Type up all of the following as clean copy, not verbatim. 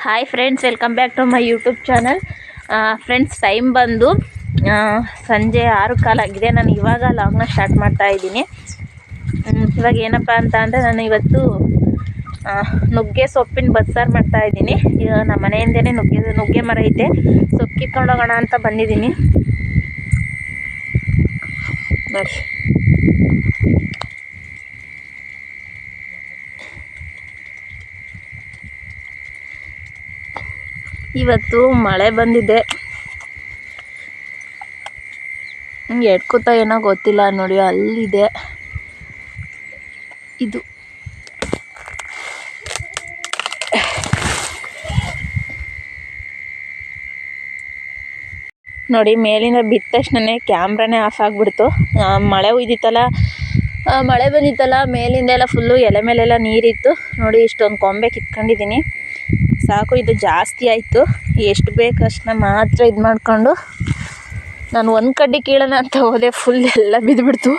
Hi friends, welcome back to my YouTube channel. Friends, time ಬಂದು ಸಂಜೆ 6:15 ಆಗಿದೆ. ನಾನು ಇವಾಗ ಲಾಗ್ನ ಸ್ಟಾರ್ಟ್ ಮಾಡ್ತಾ ಇದ್ದೀನಿ. ಇವಾಗ ಏನಪ್ಪ ಅಂತ ಅಂದರೆ ನಾನು ಇವತ್ತು ನುಗ್ಗೆ ಸೊಪ್ಪಿನ ಬಸ್ಸಾರು ಮಾಡ್ತಾ ಇದ್ದೀನಿ. ಈಗ ನಮ್ಮ ಮನೆಯಿಂದನೇ ನುಗ್ಗೆ ಮರ ಐತೆ, ಸೊಪ್ಪು ಕಿತ್ಕೊಂಡು ಹೋಗೋಣ ಅಂತ ಬಂದಿದ್ದೀನಿ. ನೋಡಿ, ಇವತ್ತು ಮಳೆ ಬಂದಿದೆ. ಎಡ್ಕುತ್ತಾ ಏನೋ ಗೊತ್ತಿಲ್ಲ. ನೋಡಿ, ಅಲ್ಲಿದೆ ಇದು. ನೋಡಿ, ಮೇಲಿಂದ ಬಿದ್ದ ತಕ್ಷಣನೇ ಕ್ಯಾಮ್ರಾನೇ ಆಫ್ ಆಗಿಬಿಡ್ತು. ಮಳೆ ಬಂದಿತ್ತಲ್ಲ, ಮೇಲಿಂದ ಎಲ್ಲ ಫುಲ್ಲು ಎಲೆ ಮೇಲೆಲ್ಲ ನೀರಿತ್ತು. ನೋಡಿ, ಇಷ್ಟೊಂದು ಕೊಂಬೆ ಕಿತ್ಕೊಂಡಿದ್ದೀನಿ. ಸಾಕು, ಇದು ಜಾಸ್ತಿ ಆಯಿತು. ಎಷ್ಟು ಬೇಕು ಅಷ್ಟನ್ನ ಮಾತ್ರ ಇದು ಮಾಡಿಕೊಂಡು ನಾನು ಒಂದು ಕಡ್ಡಿ ಕೀಳೋಣ ಅಂತ ಹೋದೆ, ಫುಲ್ ಎಲ್ಲ ಬಿದ್ದುಬಿಡ್ತು.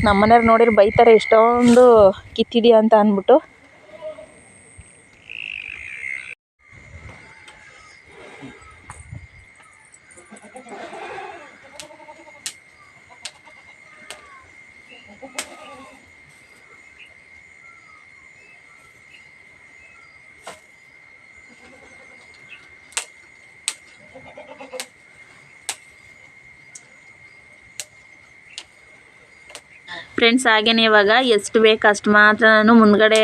ನಮ್ಮನೆಯವ್ರು ನೋಡಿದ್ರೆ ಬೈತಾರೆ, ಎಷ್ಟೊಂದು ಕಿತ್ತಿದೆಯಾ ಅಂತ ಅಂದ್ಬಿಟ್ಟು. ಫ್ರೆಂಡ್ಸ್, ಹಾಗೇನೆ ಇವಾಗ ಎಷ್ಟು ಬೇಕು ಅಷ್ಟು ಮಾತ್ರ ನಾನು ಮುಂದ್ಗಡೆ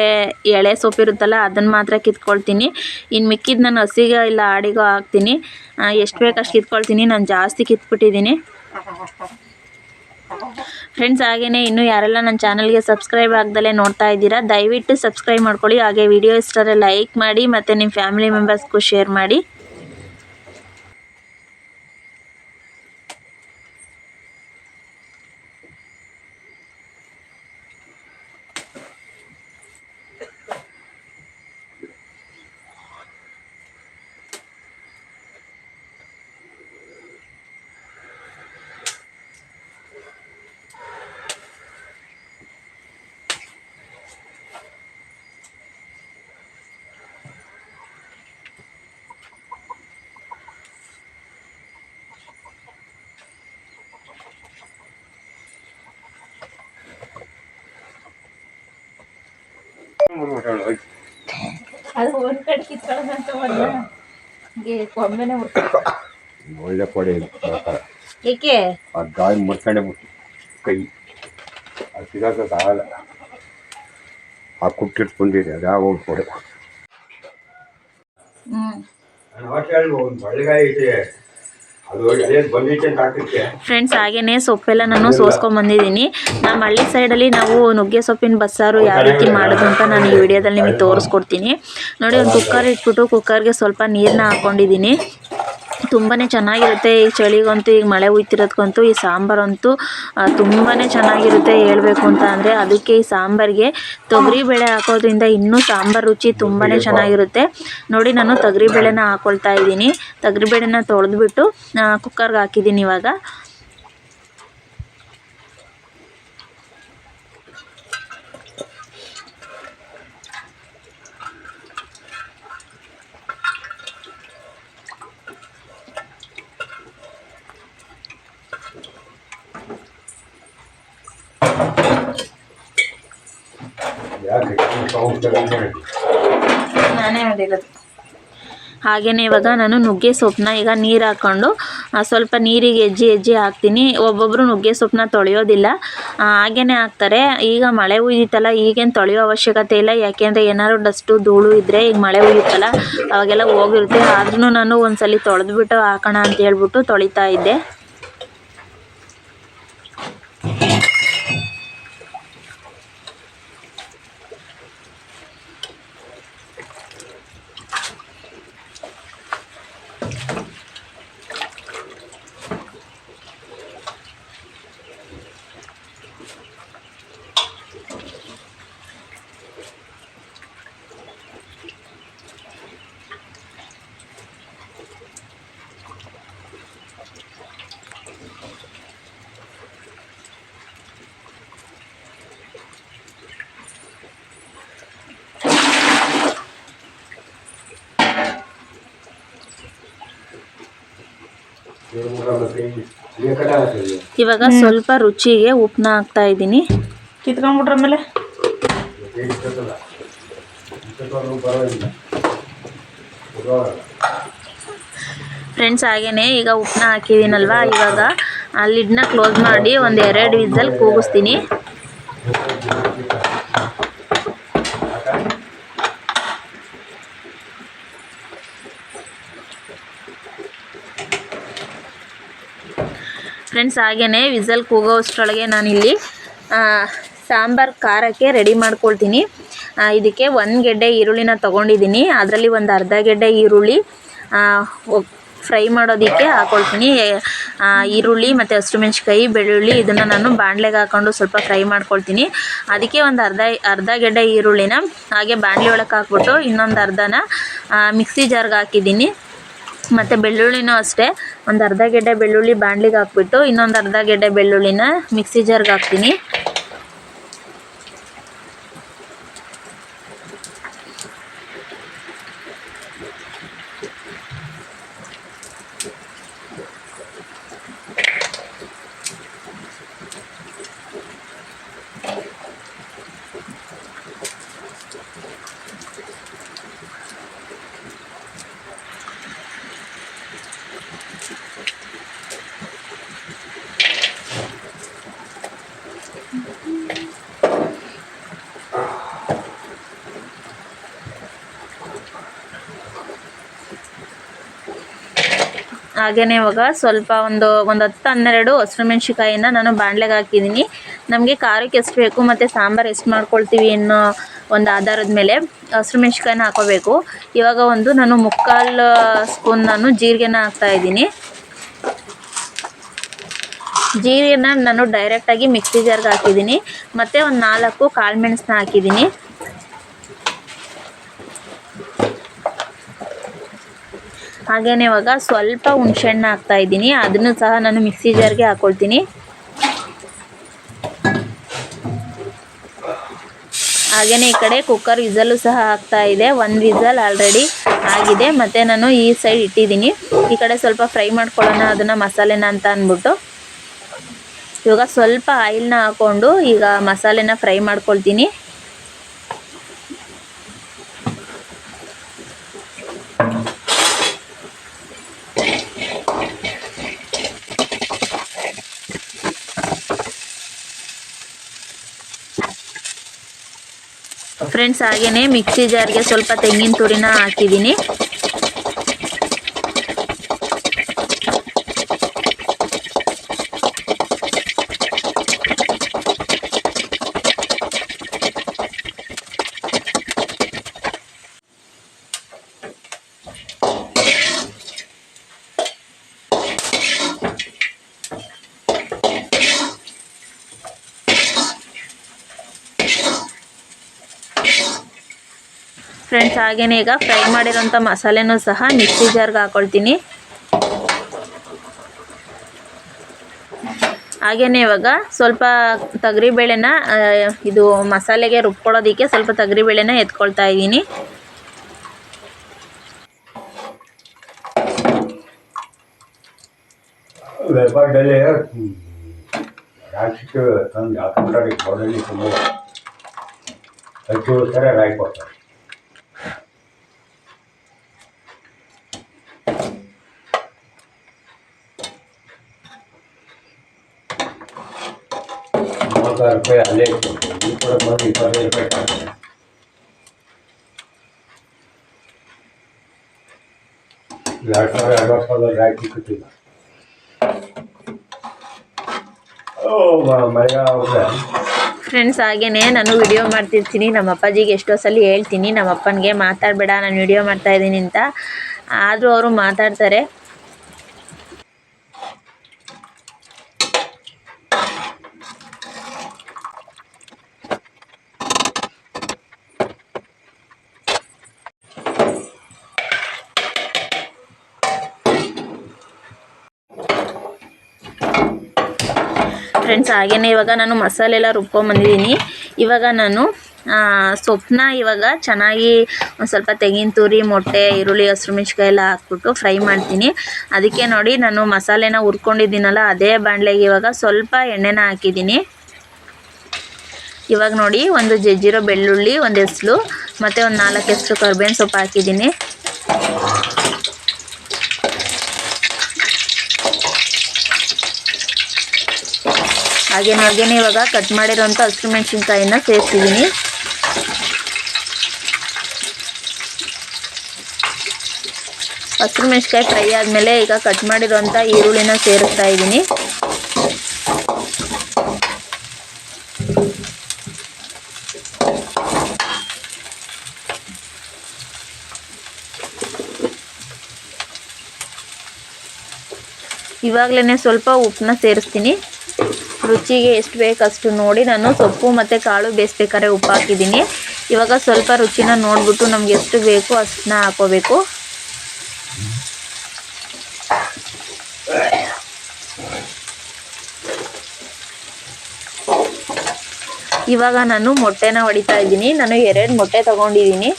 ಎಳೆ ಸೊಪ್ಪಿರುತ್ತಲ್ಲ ಅದನ್ನು ಮಾತ್ರ ಕಿತ್ಕೊಳ್ತೀನಿ. ಇನ್ನು ಮಿಕ್ಕಿದ್ದು ನಾನು ಹಸಿಗೆ ಇಲ್ಲ ಆಡಿಗೋ ಹಾಕ್ತೀನಿ. ಎಷ್ಟು ಬೇಕು ಅಷ್ಟು ಕಿತ್ಕೊಳ್ತೀನಿ. ನಾನು ಜಾಸ್ತಿ ಕಿತ್ಬಿಟ್ಟಿದ್ದೀನಿ. ಫ್ರೆಂಡ್ಸ್, ಹಾಗೆಯೇ ಇನ್ನೂ ಯಾರೆಲ್ಲ ನನ್ನ ಚಾನಲ್ಗೆ ಸಬ್ಸ್ಕ್ರೈಬ್ ಆಗ್ದಲೇ ನೋಡ್ತಾ ಇದ್ದೀರಾ, ದಯವಿಟ್ಟು ಸಬ್ಸ್ಕ್ರೈಬ್ ಮಾಡ್ಕೊಳ್ಳಿ. ಹಾಗೆ ವಿಡಿಯೋ ಇಷ್ಟರೇ ಲೈಕ್ ಮಾಡಿ ಮತ್ತು ನಿಮ್ಮ ಫ್ಯಾಮಿಲಿ ಮೆಂಬರ್ಸ್ಗೂ ಶೇರ್ ಮಾಡಿ. ಅದು ಒಂದು ಕಡೆ ಕಿತ್ಕೊಳ್ಳೋದಂತ ಕೊಂಬೆನೇ ಒಳ್ಳೆ ಕೊಡೆ ಏಕೆ ಆ ಗಾಳಿ ಮುರ್ಕೊಂಡೆ ಬಿಟ್ಟು ಕೈ ಅದು ಸಿಗಾಕಲ್ಲ. ಆ ಕುಟ್ಟಿಟ್ಕೊಂಡಿದೆ, ಅದು ಯಾವ ಕೊಡೆ. ಒಂದು ಒಳ್ಳೆಗಾಯಿ ಐತೆ, ಫ್ರೆಂಡ್ಸ್, ಹಾಗೆಯೇ ಸೊಪ್ಪೆಲ್ಲ ನಾನು ಸೋಸ್ಕೊಂಡ್ಬಂದಿದ್ದೀನಿ. ನಮ್ಮ ಹಳ್ಳಿ ಸೈಡಲ್ಲಿ ನಾವು ನುಗ್ಗೆ ಸೊಪ್ಪಿನ ಬಸ್ಸಾರು ಯಾವ ರೀತಿ ಮಾಡೋದು ಅಂತ ನಾನು ಈ ವಿಡಿಯೋದಲ್ಲಿ ನಿಮಗೆ ತೋರಿಸ್ಕೊಡ್ತೀನಿ. ನೋಡಿ, ಒಂದು ಕುಕ್ಕರ್ ಇಟ್ಬಿಟ್ಟು ಕುಕ್ಕರ್ಗೆ ಸ್ವಲ್ಪ ನೀರನ್ನ ಹಾಕ್ಕೊಂಡಿದ್ದೀನಿ. ತುಂಬಾ ಚೆನ್ನಾಗಿರುತ್ತೆ ಈ ಚಳಿಗಂತೂ, ಈಗ ಮಳೆ ಹುಯ್ತಿರೋದಕ್ಕಂತೂ ಈ ಸಾಂಬಾರಂತೂ ತುಂಬಾ ಚೆನ್ನಾಗಿರುತ್ತೆ ಹೇಳಬೇಕು ಅಂತ ಅಂದರೆ. ಅದಕ್ಕೆ ಈ ಸಾಂಬಾರಿಗೆ ತೊಗರಿಬೇಳೆ ಹಾಕೋದ್ರಿಂದ ಇನ್ನೂ ಸಾಂಬಾರು ರುಚಿ ತುಂಬಾ ಚೆನ್ನಾಗಿರುತ್ತೆ. ನೋಡಿ, ನಾನು ತೊಗರಿಬೇಳೆನ ಹಾಕ್ಕೊಳ್ತಾ ಇದ್ದೀನಿ. ತೊಗರಿಬೇಳೆನ ತೊಳೆದ್ಬಿಟ್ಟು ಕುಕ್ಕರ್ಗೆ ಹಾಕಿದ್ದೀನಿ ಇವಾಗ. ನಾನೇ ಮಾಡಿರೋದು. ಹಾಗೆಯೇ ಇವಾಗ ನಾನು ನುಗ್ಗೆ ಸೊಪ್ಪನ್ನ ಈಗ ನೀರು ಹಾಕ್ಕೊಂಡು ಸ್ವಲ್ಪ ನೀರಿಗೆ ಹೆಜ್ಜೆ ಹಾಕ್ತೀನಿ. ಒಬ್ಬೊಬ್ಬರು ನುಗ್ಗೆ ಸೊಪ್ಪನ್ನ ತೊಳೆಯೋದಿಲ್ಲ, ಹಾಗೇ ಹಾಕ್ತಾರೆ. ಈಗ ಮಳೆ ಹುಯ್ದಿತ್ತಲ್ಲ, ಈಗೇನು ತೊಳೆಯೋ ಅವಶ್ಯಕತೆ ಇಲ್ಲ. ಯಾಕೆಂದರೆ ಏನಾದ್ರು ಡಸ್ಟು ಧೂಳು ಇದ್ದರೆ ಈಗ ಮಳೆ ಹುಯ್ಯುತ್ತಲ್ಲ ಅವಾಗೆಲ್ಲ ಹೋಗಿರುತ್ತೆ. ಆದ್ರೂ ನಾನು ಒಂದ್ಸಲ ತೊಳೆದ್ಬಿಟ್ಟು ಹಾಕೋಣ ಅಂತ ಹೇಳ್ಬಿಟ್ಟು ತೊಳಿತಾ ಇದ್ದೆ. ಇವಾಗ ಸ್ವಲ್ಪ ರುಚಿಗೆ ಉಪ್ಪನ್ನ ಹಾಕ್ತಾ ಇದ್ದೀನಿ. ಕಿತ್ಕೊಂಡ್ಬಿಟ್ರ ಮೇಲೆ ಫ್ರೆಂಡ್ಸ್ ಹಾಗೇನೆ ಈಗ ಉಪ್ಪನ್ನ ಹಾಕಿದ್ದೀನಲ್ವ, ಇವಾಗ ಆ ಲಿಡ್ನ ಕ್ಲೋಸ್ ಮಾಡಿ ಒಂದು 2 ವಿಸಲ್ ಕೂಗಿಸ್ತೀನಿ. ಫ್ರೆಂಡ್ಸ್ ಹಾಗೇನೆ ವಿಸಲ್ ಕೂಗೋಷ್ಟರೊಳಗೆ ನಾನಿಲ್ಲಿ ಸಾಂಬಾರು ಖಾರಕ್ಕೆ ರೆಡಿ ಮಾಡ್ಕೊಳ್ತೀನಿ. ಇದಕ್ಕೆ 1 ಗೆಡ್ಡೆ ಈರುಳ್ಳಿನ ತೊಗೊಂಡಿದ್ದೀನಿ. ಅದರಲ್ಲಿ ಒಂದು ಅರ್ಧ ಗೆಡ್ಡೆ ಈರುಳ್ಳಿ ಫ್ರೈ ಮಾಡೋದಕ್ಕೆ ಹಾಕ್ಕೊಳ್ತೀನಿ. ಈರುಳ್ಳಿ ಮತ್ತು ಹಸಿಮೆಣ್ಸಿಕಾಯಿ, ಬೆಳ್ಳುಳ್ಳಿ ಇದನ್ನು ನಾನು ಬಾಣಲೆಗೆ ಹಾಕ್ಕೊಂಡು ಸ್ವಲ್ಪ ಫ್ರೈ ಮಾಡ್ಕೊಳ್ತೀನಿ. ಅದಕ್ಕೆ ಒಂದು ಅರ್ಧ ಗೆಡ್ಡೆ ಈರುಳ್ಳಿನ ಹಾಗೆ ಬಾಣಲೆ ಒಳಗೆ ಹಾಕ್ಬಿಟ್ಟು ಇನ್ನೊಂದು ಅರ್ಧನ ಮಿಕ್ಸಿ ಜಾರ್ಗೆ ಹಾಕಿದ್ದೀನಿ. ಮತ್ತು ಬೆಳ್ಳುಳ್ಳಿನೂ ಅಷ್ಟೇ, ಒಂದು ಅರ್ಧ ಗೆಡ್ಡೆ ಬೆಳ್ಳುಳ್ಳಿ ಬಾಣಲಿಗೆ ಹಾಕ್ಬಿಟ್ಟು ಇನ್ನೊಂದು ಅರ್ಧ ಗೆಡ್ಡೆ ಬೆಳ್ಳುಳ್ಳಿನ ಮಿಕ್ಸಿ ಜಾರ್ಗೆ ಹಾಕ್ತೀನಿ. ಹಾಗೆಯೇ ಇವಾಗ ಸ್ವಲ್ಪ ಒಂದು 10-12 ಹಸಿಮೆಣ್ಸಿಕಾಯಿನ ನಾನು ಬಾಣಲೆಗೆ ಹಾಕಿದ್ದೀನಿ. ನಮಗೆ ಖಾರಕ್ಕೆ ಎಷ್ಟು ಬೇಕು ಮತ್ತು ಸಾಂಬಾರು ಎಷ್ಟು ಮಾಡ್ಕೊಳ್ತೀವಿ ಅನ್ನೋ ಒಂದು ಆಧಾರದ ಮೇಲೆ ಹಸಿಮೆಣ್ಸಿಕಾಯಿನ ಹಾಕೋಬೇಕು. ಇವಾಗ ನಾನು 3/4 ಸ್ಪೂನ್ ನಾನು ಜೀರಿಗೆನ ಹಾಕ್ತಾಯಿದ್ದೀನಿ. ಜೀರಿಗೆನ ನಾನು ಡೈರೆಕ್ಟಾಗಿ ಮಿಕ್ಸಿ ಜಾರ್ಗೆ ಹಾಕಿದ್ದೀನಿ. ಮತ್ತು ಒಂದು 4 ಕಾಳುಮೆಣಸನ್ನ ಹಾಕಿದ್ದೀನಿ. ಹಾಗೆಯೇ ಇವಾಗ ಸ್ವಲ್ಪ ಹುಣಸೆಹಣ್ಣು ಹಾಕ್ತಾಯಿದ್ದೀನಿ. ಅದನ್ನು ಸಹ ನಾನು ಮಿಕ್ಸಿ ಜಾರ್ಗೆ ಹಾಕ್ಕೊಳ್ತೀನಿ. ಹಾಗೆಯೇ ಈ ಕಡೆ ಕುಕ್ಕರ್ ವಿಸಲ್ಲು ಸಹ ಆಗ್ತಾಯಿದೆ. 1 ವಿಸಲ್ ಆಲ್ರೆಡಿ ಆಗಿದೆ. ಮತ್ತು ನಾನು ಈ ಸೈಡ್ ಇಟ್ಟಿದ್ದೀನಿ. ಈ ಕಡೆ ಸ್ವಲ್ಪ ಫ್ರೈ ಮಾಡ್ಕೊಳ್ಳೋಣ ಅದನ್ನು ಮಸಾಲೆನ ಅಂತ ಅಂದ್ಬಿಟ್ಟು ಇವಾಗ ಸ್ವಲ್ಪ ಆಯಿಲ್ನ ಹಾಕ್ಕೊಂಡು ಈಗ ಮಸಾಲೆನ ಫ್ರೈ ಮಾಡ್ಕೊಳ್ತೀನಿ. ಫ್ರೆಂಡ್ಸ್ ಹಾಗೆಯೇ ಮಿಕ್ಸಿ ಜಾರ್ಗೆ ಸ್ವಲ್ಪ ತೆಂಗಿನ ತುರಿನ ಹಾಕಿದ್ದೀನಿ. ಫ್ರೆಂಡ್ಸ್ ಹಾಗೆಯೇ ಈಗ ಫ್ರೈ ಮಾಡಿರೋಂಥ ಮಸಾಲೆನೂ ಸಹ ಮಿಕ್ಸಿ ಜಾರ್ಗೆ ಹಾಕ್ಕೊಳ್ತೀನಿ. ಹಾಗೆಯೇ ಇವಾಗ ಸ್ವಲ್ಪ ತೊಗರಿಬೇಳೆನ ಇದು ಮಸಾಲೆಗೆ ರುಬ್ಕೊಳ್ಳೋದಕ್ಕೆ ಸ್ವಲ್ಪ ತೊಗರಿಬೇಳೆನ ಎತ್ಕೊಳ್ತಾ ಇದ್ದೀನಿ. ವ್ಯಾಪಾರದಲ್ಲಿ ರಾಶಿಗೆ ತಂದು ಹಾಕೊಂಡ್ರೆ ಕೊಡಲಿ ತುಂಬ ಹೆಚ್ಚುತ್ತಾರೆ ರಾಯಿ ಕೊಡ್ತಾರೆ. ₹40 ಅಲ್ಲೇ ಈ ಕೂಡ ಬಂದು ₹25 ಆಗ್ತದೆ. $2,000 ರಾಯಿ ಸಿಕ್ಕುತ್ತಿಲ್ಲ. ಫ್ರೆಂಡ್ಸ್ ಹಾಗೆಯೇ ನಾನು ವಿಡಿಯೋ ಮಾಡ್ತಿರ್ತೀನಿ. ನಮ್ಮ ಅಪ್ಪಾಜಿಗೆ ಎಷ್ಟೋ ಸಲ ಹೇಳ್ತೀನಿ ನಮ್ಮ ಅಪ್ಪನಿಗೆ ಮಾತಾಡಬೇಡ ನಾನು ವಿಡಿಯೋ ಮಾಡ್ತಾಯಿದ್ದೀನಿ ಅಂತ, ಆದರೂ ಅವರು ಮಾತಾಡ್ತಾರೆ. ಫ್ರೆಂಡ್ಸ್ ಹಾಗೆಯೇ ಇವಾಗ ನಾನು ಮಸಾಲೆ ಎಲ್ಲ ರುಬ್ಕೊಂಬಂದಿದ್ದೀನಿ. ಇವಾಗ ನಾನು ಸೊಪ್ಪನ್ನ ಇವಾಗ ಚೆನ್ನಾಗಿ ಒಂದು ಸ್ವಲ್ಪ ತೆಂಗಿನ ತುರಿ, ಮೊಟ್ಟೆ, ಈರುಳ್ಳಿ, ಹಸಿರು ಮೆಣಸಿನ್ಕಾಯಿ ಎಲ್ಲ ಹಾಕ್ಬಿಟ್ಟು ಫ್ರೈ ಮಾಡ್ತೀನಿ. ಅದಕ್ಕೆ ನೋಡಿ ನಾನು ಮಸಾಲೆನ ಹುರ್ಕೊಂಡಿದ್ದೀನಲ್ಲ ಅದೇ ಬಾಣಲೆಗೆ ಇವಾಗ ಸ್ವಲ್ಪ ಎಣ್ಣೆನ ಹಾಕಿದ್ದೀನಿ. ಇವಾಗ ನೋಡಿ ಒಂದು ಜಜ್ಜಿರೋ ಬೆಳ್ಳುಳ್ಳಿ, ಒಂದು ಹೆಸರು ಮತ್ತು ಒಂದು 4 ಹೆಸರು ಕರಿಬೇವಿನ ಸೊಪ್ಪು ಹಾಕಿದ್ದೀನಿ. ಹಾಗೇನೆ ಇವಾಗ ಕಟ್ ಮಾಡಿರೋಂಥ ಹಸಿರು ಮೆಣಸಿನ್ಕಾಯಿನ ಸೇರಿಸಿದ್ದೀನಿ. ಹಸಿರು ಮೆಣಸಿನ್ಕಾಯಿ ಫ್ರೈ ಆದಮೇಲೆ ಈಗ ಕಟ್ ಮಾಡಿರೋಂಥ ಈರುಳ್ಳಿನ ಸೇರಿಸ್ತಾ ಇದ್ದೀನಿ. ಇವಾಗಲೇ ಸ್ವಲ್ಪ ಉಪ್ಪನ್ನ ಸೇರಿಸ್ತೀನಿ. ರುಚಿಗೆ ಎಷ್ಟು ಬೇಕಷ್ಟು ನೋಡಿ ನಾನು ಸೊಪ್ಪು ಮತ್ತು ಕಾಳು ಬೇಯಿಸ್ಬೇಕಾದ್ರೆ ಉಪ್ಪು ಹಾಕಿದ್ದೀನಿ. ಇವಾಗ ಸ್ವಲ್ಪ ರುಚಿನ ನೋಡಿಬಿಟ್ಟು ನಮ್ಗೆ ಎಷ್ಟು ಬೇಕು ಅಷ್ಟನ್ನ ಹಾಕೋಬೇಕು. ಇವಾಗ ನಾನು ಮೊಟ್ಟೆನ ಹೊಡಿತಾ ಇದ್ದೀನಿ. ನಾನು 2 ಮೊಟ್ಟೆ ತಗೊಂಡಿದ್ದೀನಿ.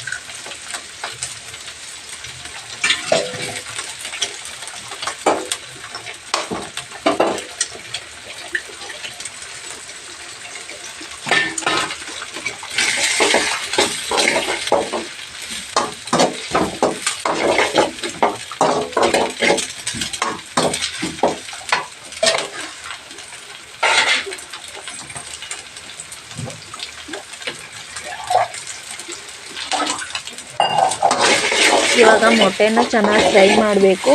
ಇವಾಗ ಮೊಟ್ಟೆನ ಚೆನ್ನಾಗಿ ಫ್ರೈ ಮಾಡಬೇಕು.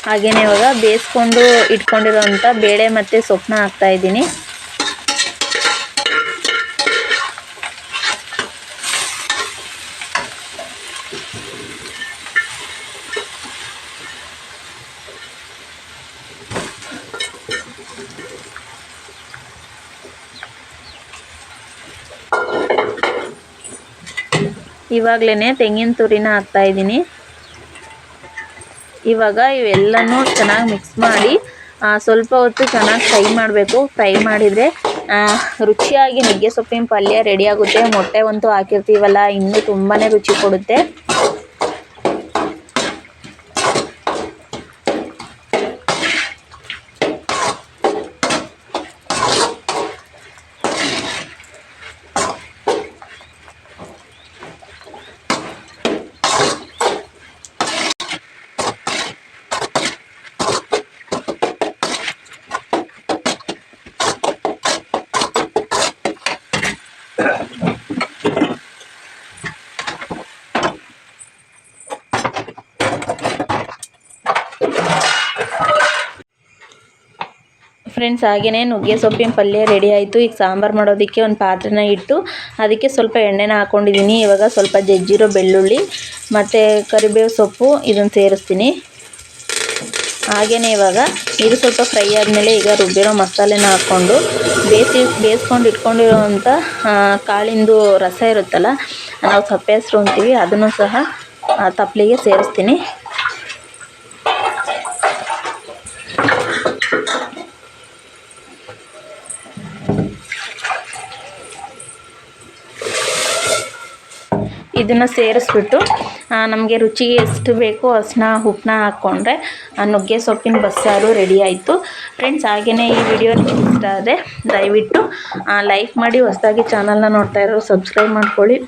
ಹಾಗೇನೆ ಇವಾಗ ಬೇಯಿಸ್ಕೊಂಡು ಇಟ್ಕೊಂಡಿರೋಂಥ ಬೇಳೆ ಮತ್ತು ಸೊಪ್ಪನ್ನ ಹಾಕ್ತಾ ಇದ್ದೀನಿ. ಇವಾಗಲೇ ತೆಂಗಿನ ತುರಿನ ಹಾಕ್ತಾ ಇದ್ದೀನಿ. ಇವಾಗ ಇವೆಲ್ಲನೂ ಚೆನ್ನಾಗಿ ಮಿಕ್ಸ್ ಮಾಡಿ ಸ್ವಲ್ಪ ಹೊತ್ತು ಚೆನ್ನಾಗಿ ಫ್ರೈ ಮಾಡಬೇಕು. ಫ್ರೈ ಮಾಡಿದರೆ ರುಚಿಯಾಗಿ ನುಗ್ಗೆ ಸೊಪ್ಪಿನ ಪಲ್ಯ ರೆಡಿಯಾಗುತ್ತೆ. ಮೊಟ್ಟೆ ಅಂತೂ ಹಾಕಿರ್ತೀವಲ್ಲ, ಇನ್ನೂ ತುಂಬಾ ರುಚಿ ಕೊಡುತ್ತೆ. ಫ್ರೆಂಡ್ಸ್, ಹಾಗೆಯೇ ನುಗ್ಗೆ ಸೊಪ್ಪಿನ ಪಲ್ಯ ರೆಡಿ ಆಯಿತು. ಈಗ ಸಾಂಬಾರು ಮಾಡೋದಕ್ಕೆ ಒಂದು ಪಾತ್ರೆನ ಇಟ್ಟು ಅದಕ್ಕೆ ಸ್ವಲ್ಪ ಎಣ್ಣೆನ ಹಾಕ್ಕೊಂಡಿದ್ದೀನಿ. ಇವಾಗ ಸ್ವಲ್ಪ ಜಜ್ಜಿರೋ ಬೆಳ್ಳುಳ್ಳಿ ಮತ್ತು ಕರಿಬೇವು ಸೊಪ್ಪು ಇದನ್ನು ಸೇರಿಸ್ತೀನಿ. ಹಾಗೆಯೇ ಇವಾಗ ಇದು ಸ್ವಲ್ಪ ಫ್ರೈ ಆದಮೇಲೆ ಈಗ ರುಬ್ಬಿರೋ ಮಸಾಲೆನ ಹಾಕ್ಕೊಂಡು ಬೇಯಿಸ್ಕೊಂಡು ಇಟ್ಕೊಂಡಿರೋವಂಥ ಕಾಳಿಂದು ರಸ ಇರುತ್ತಲ್ಲ, ನಾವು ಸಪ್ಪೆ ಹೆಸರು ಅಂತೀವಿ, ಅದನ್ನು ಸಹ ತಪ್ಪಲಿಗೆ ಸೇರಿಸ್ತೀನಿ. ಇದನ್ನು ಸೇರಿಸ್ಬಿಟ್ಟು ನಮಗೆ ರುಚಿಗೆ ಎಷ್ಟು ಬೇಕೋ ಅಷ್ಟನ್ನ ಉಪ್ಪನ್ನ ಹಾಕ್ಕೊಂಡ್ರೆ ನುಗ್ಗೆ ಸೊಪ್ಪಿನ ಬಸ್ಸಾರು ರೆಡಿ ಆಯಿತು. ಫ್ರೆಂಡ್ಸ್, ಹಾಗೆಯೇ ಈ ವಿಡಿಯೋ ನಿಮಗೆ ಇಷ್ಟ ಆದರೆ ದಯವಿಟ್ಟು ಲೈಕ್ ಮಾಡಿ, ಹೊಸದಾಗಿ ಚಾನಲ್ನ ನೋಡ್ತಾ ಇರೋರು ಸಬ್ಸ್ಕ್ರೈಬ್ ಮಾಡ್ಕೊಳ್ಳಿ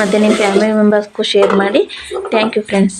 ಮತ್ತು ನಿಮ್ಮ ಫ್ಯಾಮಿಲಿ ಮೆಂಬರ್ಸ್ಗೂ ಶೇರ್ ಮಾಡಿ. Thank you friends.